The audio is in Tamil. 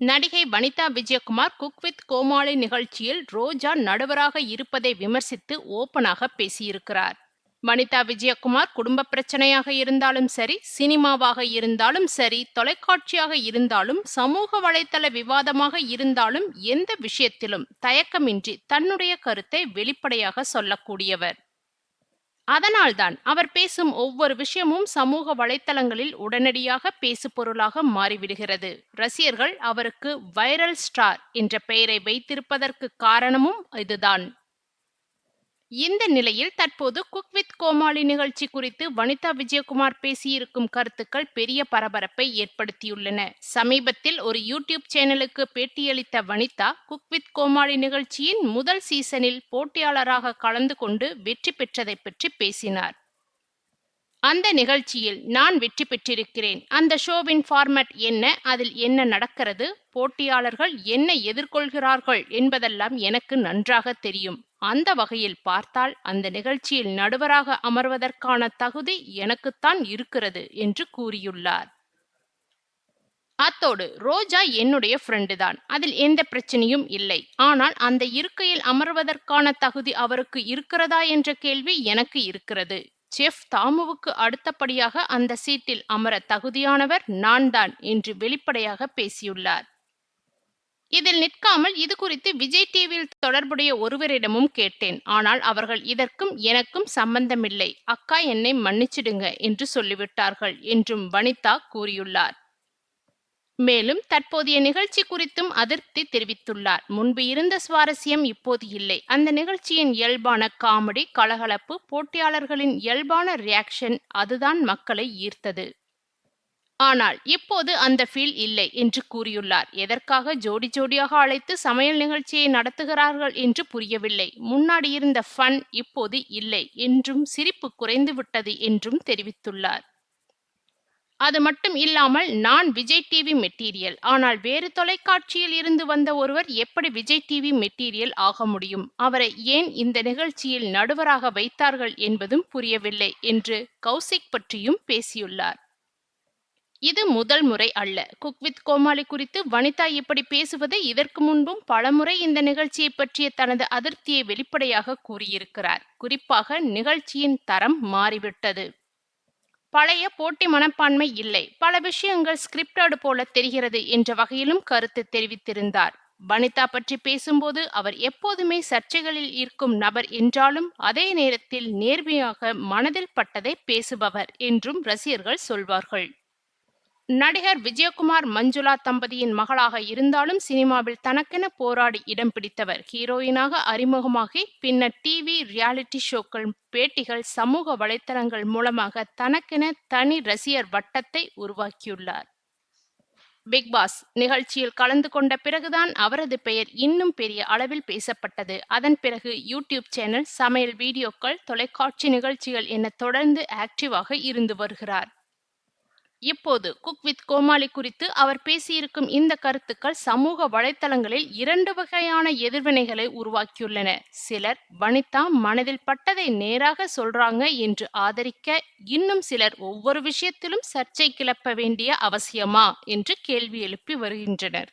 நடிகை வனிதா விஜயகுமார் குக் வித் கோமாளி நிகழ்ச்சியில் ரோஜா நடுவராக இருப்பதை விமர்சித்து ஓபனாக பேசியிருக்கிறார். வனிதா விஜயகுமார் குடும்ப பிரச்சனையாக இருந்தாலும் சரி, சினிமாவாக இருந்தாலும் சரி, தொலைக்காட்சியாக இருந்தாலும், சமூக வலைத்தள விவாதமாக இருந்தாலும் எந்த விஷயத்திலும் தயக்கமின்றி தன்னுடைய கருத்தை வெளிப்படையாக சொல்லக்கூடியவர். அதனால்தான் அவர் பேசும் ஒவ்வொரு விஷயமும் சமூக வலைத்தளங்களில் உடனடியாக பேசுபொருளாக மாறிவிடுகிறது. ரசிகர்கள் அவருக்கு வைரல் ஸ்டார் என்ற பெயரை வைத்திருப்பதற்கு காரணமும் இதுதான். இந்த நிலையில் தற்போது குக் வித் கோமாளி நிகழ்ச்சி குறித்து வனிதா விஜயகுமார் பேசியிருக்கும் கருத்துக்கள் பெரிய பரபரப்பை ஏற்படுத்தியுள்ளன. சமீபத்தில் ஒரு யூடியூப் சேனலுக்கு பேட்டியளித்த வனிதா, குக் வித் கோமாளி நிகழ்ச்சியின் முதல் சீசனில் போட்டியாளராக கலந்து கொண்டு வெற்றி பெற்றதை பற்றி பேசினார். அந்த நிகழ்ச்சியில் நான் வெற்றி பெற்றிருக்கிறேன். அந்த ஷோவின் ஃபார்மட் என்ன, அதில் என்ன நடக்கிறது, போட்டியாளர்கள் என்ன எதிர்கொள்கிறார்கள் என்பதெல்லாம் எனக்கு நன்றாக தெரியும். அந்த வகையில் பார்த்தால் அந்த நிகழ்ச்சியில் நடுவராக அமர்வதற்கான தகுதி எனக்குத்தான் இருக்கிறது என்று கூறியுள்ளார். அத்தோடு ரோஜா என்னுடைய ஃப்ரெண்டு தான், அதில் எந்த பிரச்சனையும் இல்லை. ஆனால் அந்த இருக்கையில் அமர்வதற்கான தகுதி அவருக்கு இருக்கிறதா என்ற கேள்வி எனக்கு இருக்கிறது. செஃப் தாமுவுக்கு அடுத்தபடியாக அந்த சீட்டில் அமர தகுதியானவர் நான் தான் என்று வெளிப்படையாக பேசியுள்ளார். இதில் நிற்காமல் இது குறித்து விஜய் டிவியில் தொடர்புடைய ஒருவரிடமும் கேட்டேன். ஆனால் அவர்கள் இதற்கும் எனக்கும் சம்பந்தமில்லை, அக்கா என்னை மன்னிச்சிடுங்க என்று சொல்லிவிட்டார்கள் என்றும் வனிதா கூறியுள்ளார். மேலும் தற்போதைய நிகழ்ச்சி குறித்தும் அதிருப்தி தெரிவித்துள்ளார். முன்பு இருந்த சுவாரஸ்யம் இப்போது இல்லை. அந்த நிகழ்ச்சியின் இயல்பான காமெடி, கலகலப்பு, போட்டியாளர்களின் இயல்பான ரியாக்ஷன், அதுதான் மக்களை ஈர்த்தது. ஆனால் இப்போது அந்த ஃபீல் இல்லை என்று கூறியுள்ளார். எதற்காக ஜோடி ஜோடியாக அழைத்து சமையல் நிகழ்ச்சியை நடத்துகிறார்கள் என்று புரியவில்லை. முன்னாடி இருந்த ஃபன் இப்போது இல்லை என்றும், சிரிப்பு குறைந்து விட்டது என்றும் தெரிவித்துள்ளார். அது மட்டும் இல்லாமல், நான் விஜய் டிவி மெட்டீரியல். ஆனால் வேறு தொலைக்காட்சியில் இருந்து வந்த ஒருவர் எப்படி விஜய் டிவி மெட்டீரியல் ஆக முடியும்? அவரை ஏன் இந்த நிகழ்ச்சியில் நடுவராக வைத்தார்கள் என்பதும் புரியவில்லை என்று கௌசிக் பற்றியும் பேசியுள்ளார். இது முதல் முறை அல்ல. குக் வித் கோமாளி குறித்து வனிதா இப்படி பேசுவது இதற்கு முன்பும் பலமுறை இந்த நிகழ்ச்சியை பற்றிய தனது அதிருப்தியை வெளிப்படையாக கூறியிருக்கிறார். குறிப்பாக நிகழ்ச்சியின் தரம் மாறிவிட்டது. பழைய போட்டி மனப்பான்மை இல்லை, பல விஷயங்கள் ஸ்கிரிப்டட் போல தெரிகிறது என்ற வகையிலும் கருத்து தெரிவித்திருந்தார். வனிதா பற்றி பேசும்போது அவர் எப்போதுமே சர்ச்சைகளில் இருக்கும் நபர் என்றாலும் அதே நேரத்தில் நேர்மையாக மனதில் பட்டதை பேசுபவர் என்றும் ரசிகர்கள் சொல்வார்கள். நடிகர் விஜயகுமார் மஞ்சுளா தம்பதியின் மகளாக இருந்தாலும் சினிமாவில் தனக்கென போராடி இடம் பிடித்தவர். ஹீரோயினாக அறிமுகமாகி பின்னர் டிவி, ரியாலிட்டி ஷோக்கள், பேட்டிகள், சமூக வலைத்தளங்கள் மூலமாக தனக்கென தனி ரசிகர் வட்டத்தை உருவாக்கியுள்ளார். பிக் பாஸ் நிகழ்ச்சியில் கலந்து கொண்ட பிறகுதான் அவரது பெயர் இன்னும் பெரிய அளவில் பேசப்பட்டது. அதன் பிறகு யூடியூப் சேனல், சமையல் வீடியோக்கள், தொலைக்காட்சி நிகழ்ச்சிகள் என தொடர்ந்து ஆக்டிவாக இருந்து வருகிறார். இப்போது குக் வித் கோமாளி குறித்து அவர் பேசியிருக்கும் இந்த கருத்துக்கள் சமூக வலைத்தளங்களில் இரண்டு வகையான எதிர்வினைகளை உருவாக்கியுள்ளன. சிலர் வனிதா மனதில் பட்டதை நேராக சொல்றாங்க என்று ஆதரிக்க, இன்னும் சிலர் ஒவ்வொரு விஷயத்திலும் சர்ச்சை கிளப்ப வேண்டிய அவசியமா என்று கேள்வி எழுப்பி வருகின்றனர்.